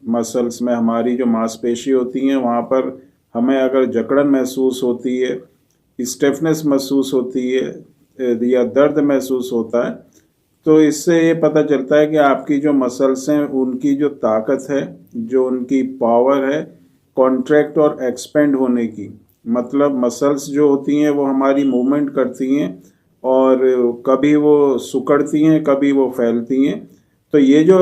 Muscles में हमारी जो मांसपेशी होती हैं वहाँ पर हमें अगर जकड़न महसूस होती है, स्टिफनेस महसूस होती है या दर्द महसूस होता है, तो इससे ये पता चलता है कि आपकी जो मसल्स हैं उनकी जो ताकत है, जो उनकी पावर है कॉन्ट्रैक्ट और एक्सपेंड होने की, मतलब मसल्स जो होती हैं वो हमारी मूवमेंट करती हैं और कभी वो सिकुड़ती हैं, कभी वो फैलती हैं। तो ये जो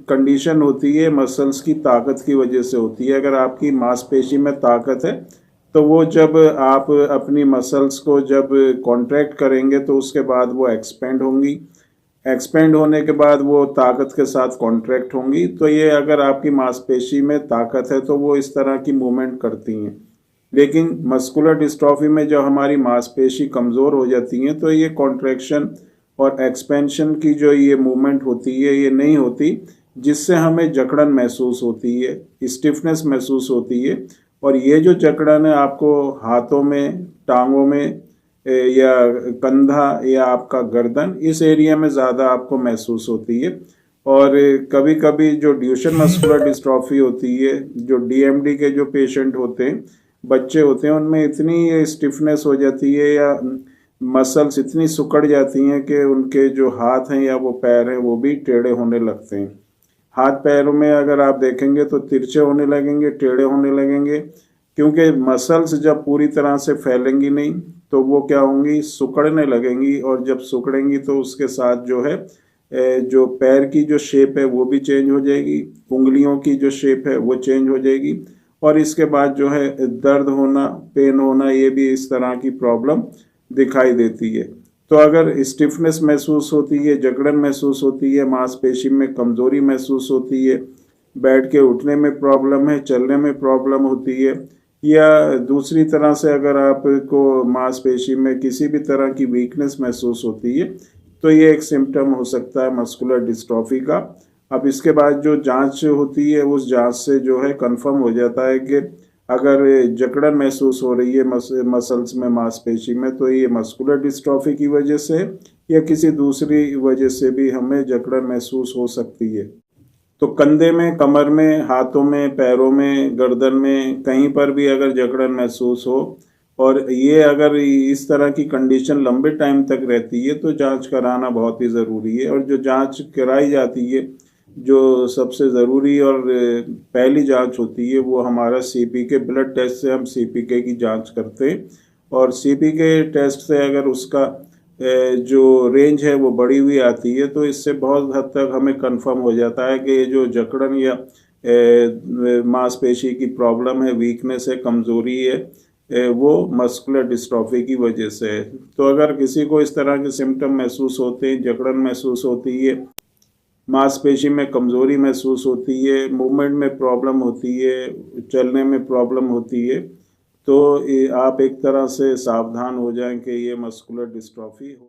कंडीशन होती है मसल्स की ताकत की वजह से होती है। अगर आपकी मांसपेशी में ताकत है तो वो जब आप अपनी मसल्स को जब कॉन्ट्रैक्ट करेंगे तो उसके बाद वो एक्सपेंड होंगी, एक्सपेंड होने के बाद वो ताकत के साथ कॉन्ट्रैक्ट होंगी। तो ये अगर आपकी मांसपेशी में ताकत है तो वो इस तरह की मूवमेंट करती हैं। लेकिन मस्कुलर डिस्ट्रॉफी में जब हमारी मांसपेशी कमज़ोर हो जाती हैं तो ये कॉन्ट्रैक्शन और एक्सपेंशन की जो ये मूवमेंट होती है ये नहीं होती, जिससे हमें जकड़न महसूस होती है, स्टिफनेस महसूस होती है। और ये जो जकड़न है आपको हाथों में, टांगों में या कंधा या आपका गर्दन, इस एरिया में ज़्यादा आपको महसूस होती है। और कभी कभी जो ड्यूशेन मस्कुलर डिस्ट्रॉफी होती है, जो डीएमडी के जो पेशेंट होते हैं, बच्चे होते हैं, उनमें इतनी स्टिफनेस हो जाती है या मसल्स इतनी सिकुड़ जाती हैं कि उनके जो हाथ हैं या वो पैर हैं वो भी टेढ़े होने लगते हैं। हाथ पैरों में अगर आप देखेंगे तो तिरछे होने लगेंगे, टेढ़े होने लगेंगे, क्योंकि मसल्स जब पूरी तरह से फैलेंगी नहीं तो वो क्या होंगी, सिकुड़ने लगेंगी। और जब सिकुड़ेंगी तो उसके साथ जो है जो पैर की जो शेप है वो भी चेंज हो जाएगी, उंगलियों की जो शेप है वो चेंज हो जाएगी। और इसके बाद जो है दर्द होना, पेन होना, ये भी इस तरह की प्रॉब्लम दिखाई देती है। तो अगर स्टिफनेस महसूस होती है, जकड़न महसूस होती है, मांसपेशी में कमज़ोरी महसूस होती है, बैठ के उठने में प्रॉब्लम है, चलने में प्रॉब्लम होती है, या दूसरी तरह से अगर आपको मांसपेशी में किसी भी तरह की वीकनेस महसूस होती है तो ये एक सिम्टम हो सकता है मस्कुलर डिस्ट्रॉफी का। अब इसके बाद जो जांच होती है उस जांच से जो है कंफर्म हो जाता है कि अगर जकड़न महसूस हो रही है मसल्स में, मांसपेशी में, तो ये मस्कुलर डिस्ट्रॉफी की वजह से या किसी दूसरी वजह से भी हमें जकड़न महसूस हो सकती है। तो कंधे में, कमर में, हाथों में, पैरों में, गर्दन में, कहीं पर भी अगर जकड़न महसूस हो और ये अगर इस तरह की कंडीशन लंबे टाइम तक रहती है तो जांच कराना बहुत ही ज़रूरी है। और जो जांच कराई जाती है, जो सबसे ज़रूरी और पहली जांच होती है वो हमारा सीपीके ब्लड टेस्ट से हम सीपीके की जांच करते हैं। और सीपीके टेस्ट से अगर उसका जो रेंज है वो बढ़ी हुई आती है तो इससे बहुत हद तक हमें कंफर्म हो जाता है कि ये जो जकड़न या मांसपेशी की प्रॉब्लम है, वीकनेस है, कमज़ोरी है, वो मस्कुलर डिस्ट्रॉफी की वजह से है। तो अगर किसी को इस तरह के सिम्टम महसूस होते हैं, जकड़न महसूस होती है, मांसपेशी में कमज़ोरी महसूस होती है, मूवमेंट में प्रॉब्लम होती है, चलने में प्रॉब्लम होती है, तो आप एक तरह से सावधान हो जाएं कि ये मस्कुलर डिस्ट्रॉफी हो।